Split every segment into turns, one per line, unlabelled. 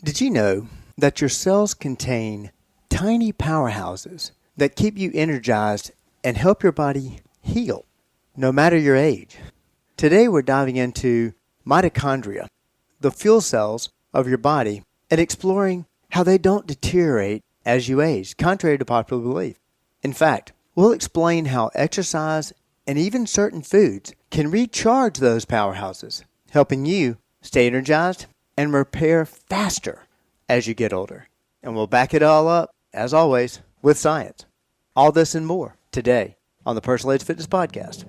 Did you know that your cells contain tiny powerhouses that keep you energized and help your body heal, no matter your age? Today we're diving into mitochondria, the fuel cells of your body, and exploring how they don't deteriorate as you age, contrary to popular belief. In fact, we'll explain how exercise and even certain foods can recharge those powerhouses, helping you stay energized and repair faster as you get older. And we'll back it all up, as always, with science. All this and more today on the Personal Edge Fitness Podcast.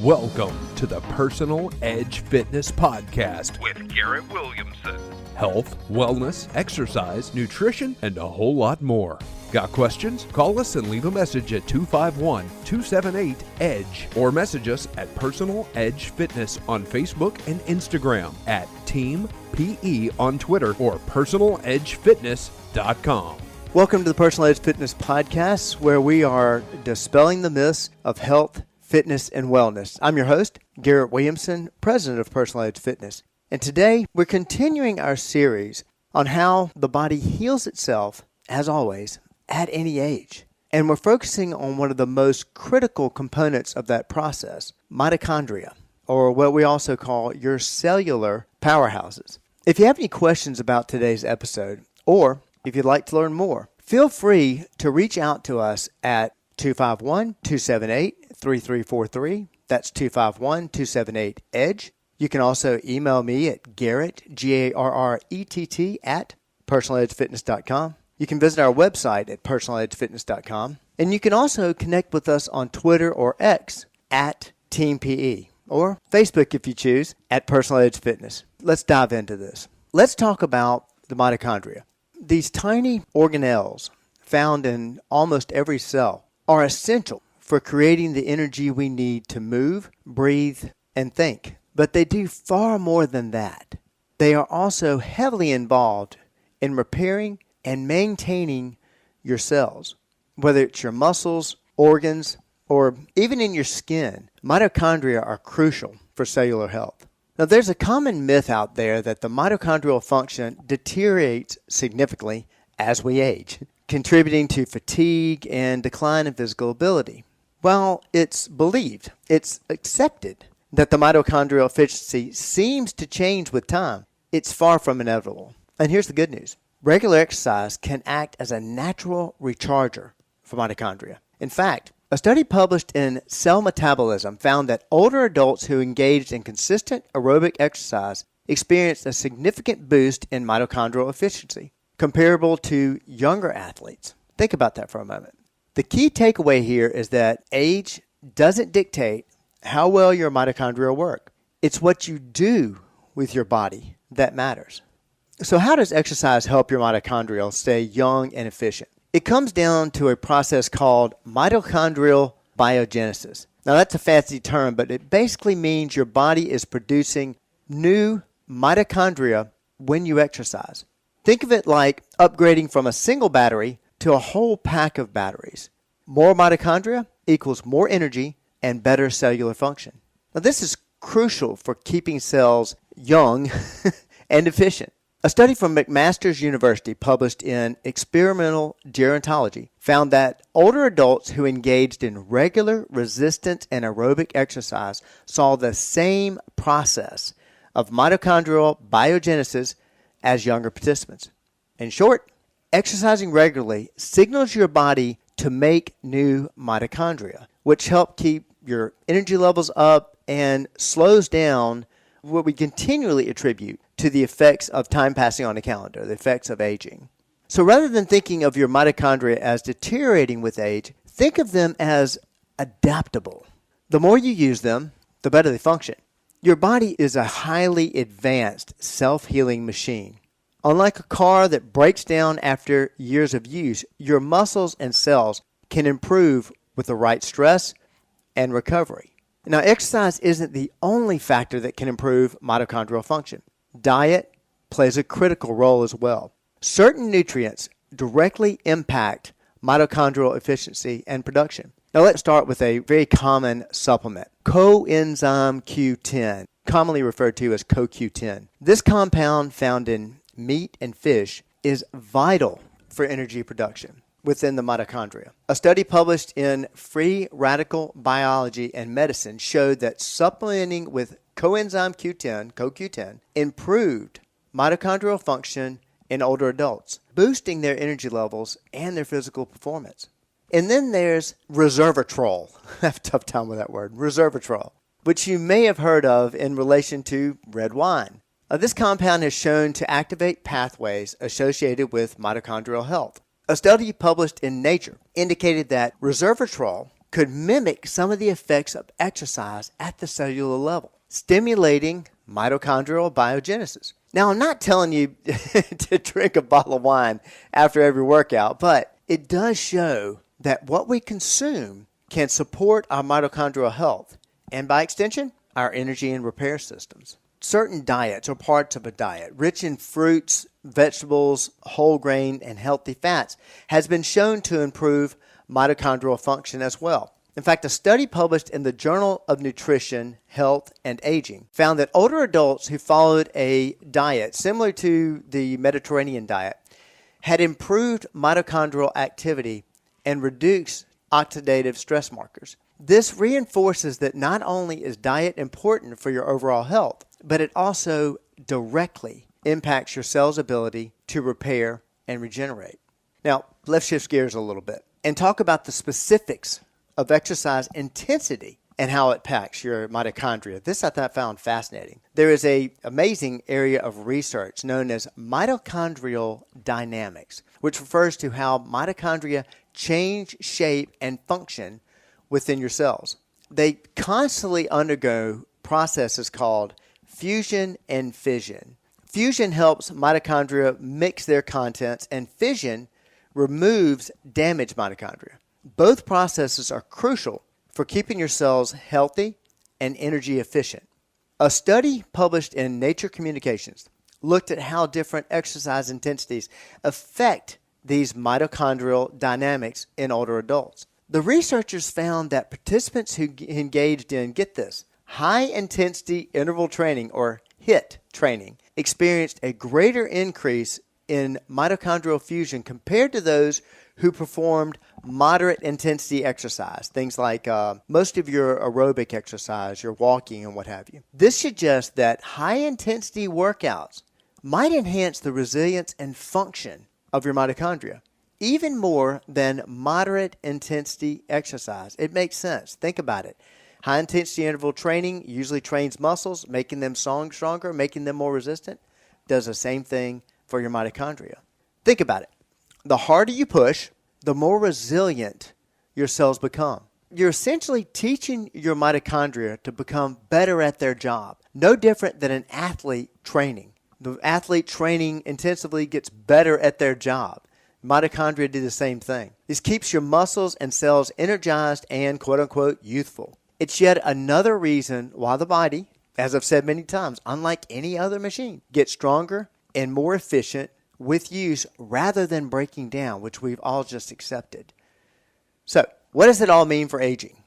Welcome to the Personal Edge Fitness Podcast
with Garrett Williamson.
Health, wellness, exercise, nutrition, and a whole lot more. Got questions? Call us and leave a message at 251-278-EDGE or message us at Personal Edge Fitness on Facebook and Instagram, at Team PE on Twitter, or personaledgefitness.com.
Welcome to the Personal Edge Fitness Podcast, where we are dispelling the myths of health, fitness, and wellness. I'm your host, Garrett Williamson, president of Personal Edge Fitness. And today, we're continuing our series on how the body heals itself, as always, at any age. And we're focusing on one of the most critical components of that process, mitochondria, or what we also call your cellular powerhouses. If you have any questions about today's episode, or if you'd like to learn more, feel free to reach out to us at 251-278-3343. That's 251-278-EDGE. You can also email me at Garrett, Garrett, at personaledgefitness.com. You can visit our website at personaledgefitness.com. And you can also connect with us on Twitter or X at Team PE, or Facebook if you choose, at Personal Edge Fitness. Let's dive into this. Let's talk about the mitochondria. These tiny organelles found in almost every cell are essential for creating the energy we need to move, breathe, and think. But they do far more than that. They are also heavily involved in repairing and maintaining your cells, whether it's your muscles, organs, or even in your skin. Mitochondria are crucial for cellular health. Now, there's a common myth out there that the mitochondrial function deteriorates significantly as we age, contributing to fatigue and decline in physical ability. While it's believed, it's accepted that the mitochondrial efficiency seems to change with time, it's far from inevitable. And here's the good news. Regular exercise can act as a natural recharger for mitochondria. In fact, a study published in Cell Metabolism found that older adults who engaged in consistent aerobic exercise experienced a significant boost in mitochondrial efficiency, comparable to younger athletes. Think about that for a moment. The key takeaway here is that age doesn't dictate how well your mitochondria work. It's what you do with your body that matters. So how does exercise help your mitochondria stay young and efficient? It comes down to a process called mitochondrial biogenesis. Now that's a fancy term, but it basically means your body is producing new mitochondria when you exercise. Think of it like upgrading from a single battery to a whole pack of batteries. More mitochondria equals more energy and better cellular function. Now this is crucial for keeping cells young and efficient. A study from McMaster's University published in Experimental Gerontology found that older adults who engaged in regular resistance and aerobic exercise saw the same process of mitochondrial biogenesis as younger participants. In short, exercising regularly signals your body to make new mitochondria, which help keep your energy levels up and slows down what we continually attribute to the effects of time passing on a calendar, the effects of aging. So rather than thinking of your mitochondria as deteriorating with age, think of them as adaptable. The more you use them, the better they function. Your body is a highly advanced self-healing machine. Unlike a car that breaks down after years of use, your muscles and cells can improve with the right stress and recovery. Now, exercise isn't the only factor that can improve mitochondrial function. Diet plays a critical role as well. Certain nutrients directly impact mitochondrial efficiency and production. Now, let's start with a very common supplement, coenzyme Q10, commonly referred to as CoQ10. This compound, found in meat and fish, is vital for energy production within the mitochondria. A study published in Free Radical Biology and Medicine showed that supplementing with coenzyme Q10, CoQ10, improved mitochondrial function in older adults, boosting their energy levels and their physical performance. And then there's resveratrol. I have a tough time with that word, resveratrol, which you may have heard of in relation to red wine. This compound is shown to activate pathways associated with mitochondrial health. A study published in Nature indicated that resveratrol could mimic some of the effects of exercise at the cellular level, stimulating mitochondrial biogenesis. Now, I'm not telling you to drink a bottle of wine after every workout, but it does show that what we consume can support our mitochondrial health and, by extension, our energy and repair systems. Certain diets or parts of a diet, rich in fruits, vegetables, whole grain, and healthy fats, has been shown to improve mitochondrial function as well. In fact, a study published in the Journal of Nutrition, Health, and Aging found that older adults who followed a diet similar to the Mediterranean diet had improved mitochondrial activity and reduced oxidative stress markers. This reinforces that not only is diet important for your overall health, but it also directly impacts your cell's ability to repair and regenerate. Now, let's shift gears a little bit and talk about the specifics of exercise intensity and how it impacts your mitochondria. This I found fascinating. There is an amazing area of research known as mitochondrial dynamics, which refers to how mitochondria change shape and function within your cells. They constantly undergo processes called fusion and fission. Fusion helps mitochondria mix their contents, and fission removes damaged mitochondria. Both processes are crucial for keeping your cells healthy and energy efficient. A study published in Nature Communications looked at how different exercise intensities affect these mitochondrial dynamics in older adults. The researchers found that participants who engaged in, get this, high-intensity interval training, or HIIT training, experienced a greater increase in mitochondrial fusion compared to those who performed moderate intensity exercise, things like most of your aerobic exercise, your walking and what have you. This suggests that high-intensity workouts might enhance the resilience and function of your mitochondria, even more than moderate intensity exercise. It makes sense. Think about it. High intensity interval training usually trains muscles, making them stronger, making them more resistant. Does the same thing for your mitochondria. Think about it. The harder you push, the more resilient your cells become. You're essentially teaching your mitochondria to become better at their job. No different than an athlete training. The athlete training intensively gets better at their job. Mitochondria do the same thing. This keeps your muscles and cells energized and quote-unquote youthful. It's yet another reason why the body, as I've said many times, unlike any other machine, gets stronger and more efficient with use rather than breaking down, which we've all just accepted. So, what does it all mean for aging?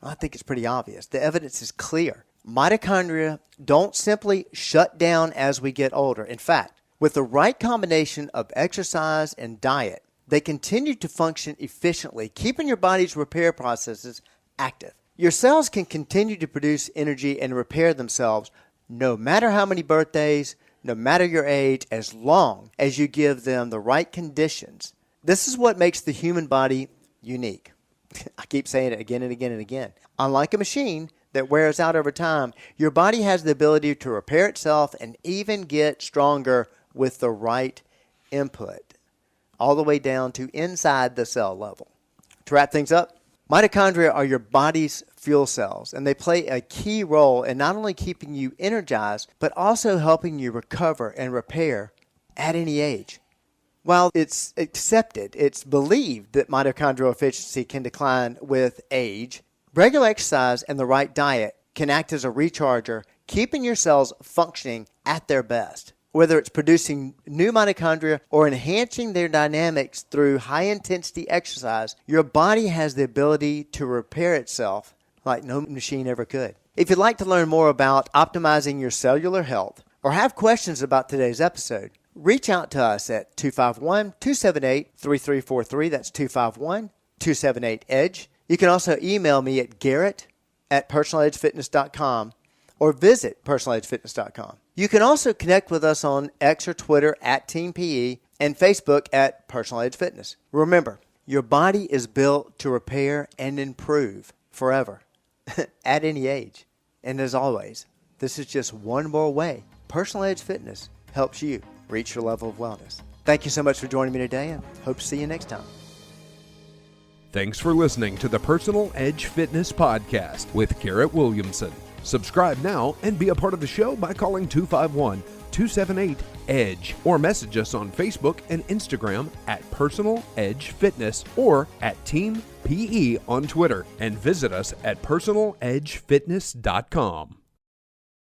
Well, I think it's pretty obvious. The evidence is clear. Mitochondria don't simply shut down as we get older. In fact, with the right combination of exercise and diet, they continue to function efficiently, keeping your body's repair processes active. Your cells can continue to produce energy and repair themselves no matter how many birthdays, no matter your age, as long as you give them the right conditions. This is what makes the human body unique. I keep saying it again and again and again. Unlike a machine that wears out over time, your body has the ability to repair itself and even get stronger with the right input, all the way down to inside the cell level. To wrap things up, mitochondria are your body's fuel cells, and they play a key role in not only keeping you energized, but also helping you recover and repair at any age. While it's accepted, it's believed that mitochondrial efficiency can decline with age, regular exercise and the right diet can act as a recharger, keeping your cells functioning at their best. Whether it's producing new mitochondria or enhancing their dynamics through high-intensity exercise, your body has the ability to repair itself like no machine ever could. If you'd like to learn more about optimizing your cellular health or have questions about today's episode, reach out to us at 251-278-3343. That's 251-278-EDGE. You can also email me at garrett@personaledgefitness.com or visit personaledgefitness.com. You can also connect with us on X or Twitter at Team PE and Facebook at Personal Edge Fitness. Remember, your body is built to repair and improve forever, at any age. And as always, this is just one more way Personal Edge Fitness helps you reach your level of wellness. Thank you so much for joining me today, and hope to see you next time.
Thanks for listening to the Personal Edge Fitness Podcast with Garrett Williamson. Subscribe now and be a part of the show by calling 251-278-EDGE or message us on Facebook and Instagram at Personal Edge Fitness or at Team PE on Twitter, and visit us at personaledgefitness.com.